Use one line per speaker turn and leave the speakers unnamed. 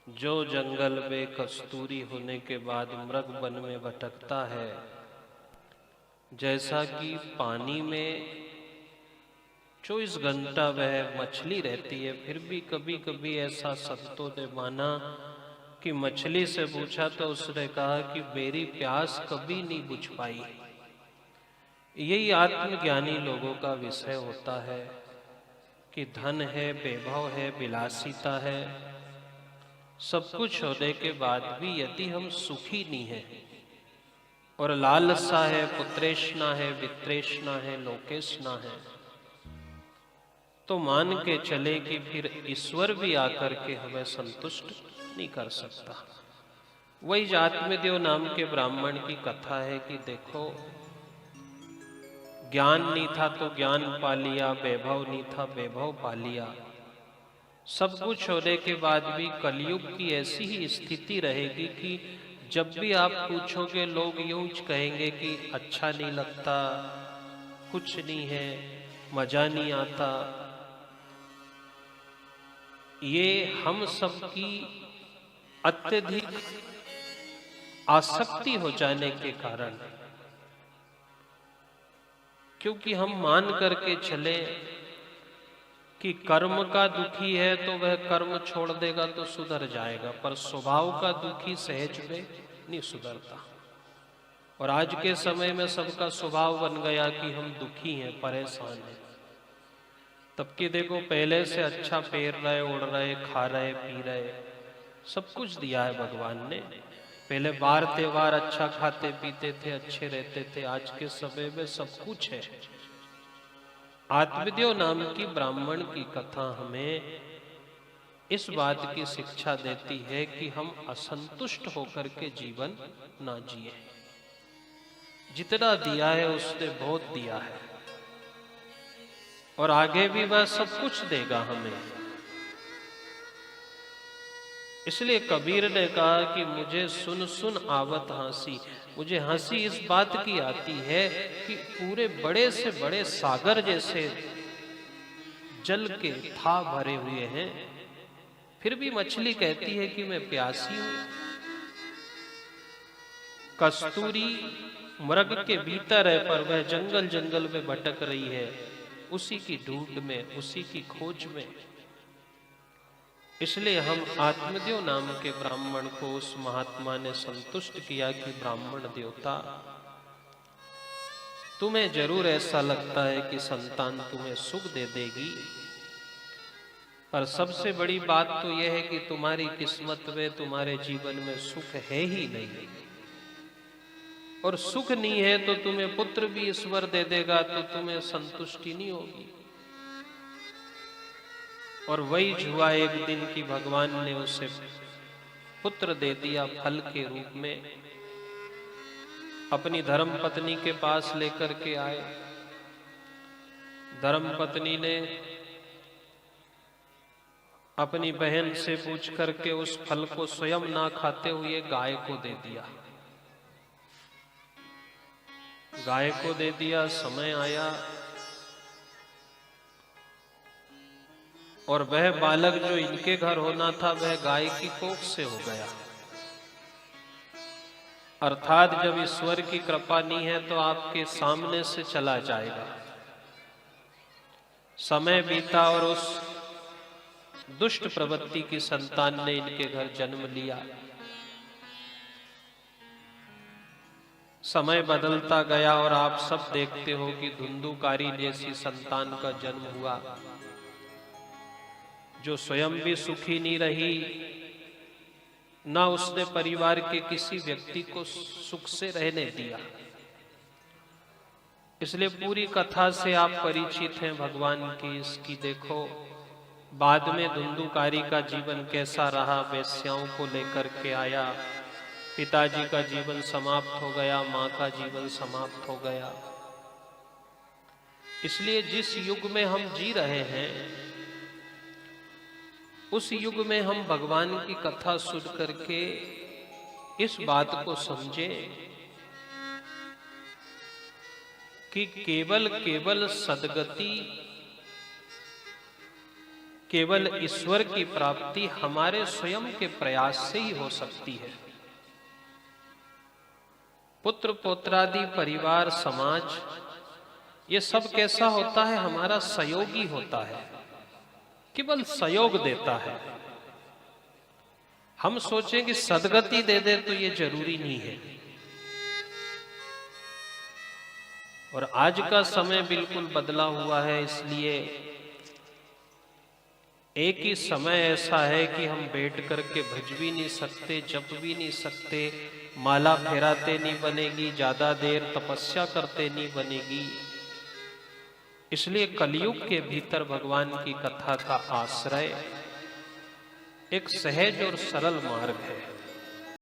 जो जंगल में कस्तूरी होने के बाद मृग वन में भटकता है, जैसा कि पानी में 24 घंटा वह मछली रहती है, फिर भी कभी कभी ऐसा संतों ने माना कि मछली से पूछा तो उसने कहा कि मेरी प्यास कभी नहीं बुझ पाई। यही आत्मज्ञानी लोगों का विषय होता है कि धन है, वैभव है, विलासिता है, सब कुछ होने के बाद भी यदि हम सुखी नहीं हैं और लालसा है, पुत्रेष्णा है, वित्रेष्णा है, लोकेष्णा है, तो मान के चले कि फिर ईश्वर भी आकर के हमें संतुष्ट नहीं कर सकता। वही आत्मदेव नाम के ब्राह्मण की कथा है कि देखो, ज्ञान नहीं था तो ज्ञान पा लिया, वैभव नहीं था वैभव पा लिया, सब कुछ होने के बाद भी कलयुग की ऐसी ही स्थिति रहेगी कि जब भी आप पूछोगे लोग यूं कहेंगे कि अच्छा नहीं लगता, कुछ नहीं है, मजा नहीं आता। ये हम सबकी अत्यधिक आसक्ति हो जाने के कारण, क्योंकि हम मान करके चले कि कर्म का दुखी है तो वह कर्म छोड़ देगा तो सुधर जाएगा, पर स्वभाव का दुखी सहज में नहीं सुधरता। और आज के समय में सबका स्वभाव बन गया कि हम दुखी हैं, परेशान हैं। तब कि देखो, पहले से अच्छा पैर रहे, उड़ रहे, खा रहे, पी रहे, सब कुछ दिया है भगवान ने। पहले बार त्योहार अच्छा खाते पीते थे, अच्छे रहते थे। आज के समय में सब कुछ है। आत्मदेव नाम की ब्राह्मण की कथा हमें इस बात की शिक्षा देती है कि हम असंतुष्ट होकर के जीवन ना जिए। जितना दिया है उसने बहुत दिया है और आगे भी वह सब कुछ देगा हमें। इसलिए कबीर ने कहा कि मुझे सुन सुन आवत हंसी। मुझे हंसी इस बात की आती है कि पूरे बड़े से बड़े सागर जैसे जल के था भरे हुए हैं, फिर भी मछली कहती है कि मैं प्यासी हूं। कस्तूरी मृग के भीतर है, पर वह जंगल जंगल में भटक रही है, उसी की ढूंढ में, उसी की खोज में। इसलिए हम आत्मदेव नाम के ब्राह्मण को उस महात्मा ने संतुष्ट किया कि ब्राह्मण देवता, तुम्हें जरूर ऐसा लगता है कि संतान तुम्हें सुख दे देगी, पर सबसे बड़ी बात तो यह है कि तुम्हारी किस्मत में, तुम्हारे जीवन में सुख है ही नहीं। और सुख नहीं है तो तुम्हें पुत्र भी ईश्वर दे देगा तो तुम्हें संतुष्टि नहीं होगी। और वही हुआ एक दिन की भगवान ने उसे पुत्र दे दिया फल के रूप में। अपनी धर्म पत्नी के पास लेकर के आए। धर्म पत्नी ने अपनी बहन से पूछ करके उस फल को स्वयं ना खाते हुए गाय को दे दिया। गाय को दे दिया। समय आया और वह बालक जो इनके घर होना था वह गाय की कोख से हो गया। अर्थात जब ईश्वर की कृपा नहीं है तो आपके सामने से चला जाएगा। समय बीता और उस दुष्ट प्रवृत्ति की संतान ने इनके घर जन्म लिया। समय बदलता गया और आप सब देखते हो कि धुंधुकारी जैसी संतान का जन्म हुआ, जो स्वयं भी सुखी नहीं रही, ना उसने परिवार के किसी व्यक्ति को सुख से रहने दिया। इसलिए पूरी कथा से आप परिचित हैं भगवान की इसकी। देखो, बाद में धुंधुकारी का जीवन कैसा रहा। वेश्याओं को लेकर के आया, पिताजी का जीवन समाप्त हो गया, माँ का जीवन समाप्त हो गया। इसलिए जिस युग में हम जी रहे हैं उस युग में हम भगवान की कथा सुन करके इस बात को समझें कि केवल केवल सदगति केवल ईश्वर की प्राप्ति हमारे स्वयं के प्रयास से ही हो सकती है। पुत्र पौत्रादि परिवार समाज ये सब कैसा होता है? हमारा सहयोगी होता है, केवल सहयोग देता है। हम सोचें कि सदगति दे दे तो ये जरूरी नहीं है। और आज का समय बिल्कुल बदला हुआ है, इसलिए एक ही समय ऐसा है कि हम बैठ करके भज भी नहीं सकते, जप भी नहीं सकते, माला फेराते नहीं बनेगी, ज्यादा देर तपस्या करते नहीं बनेगी। इसलिए कलयुग के भीतर भगवान की कथा का आश्रय एक सहज और सरल मार्ग है।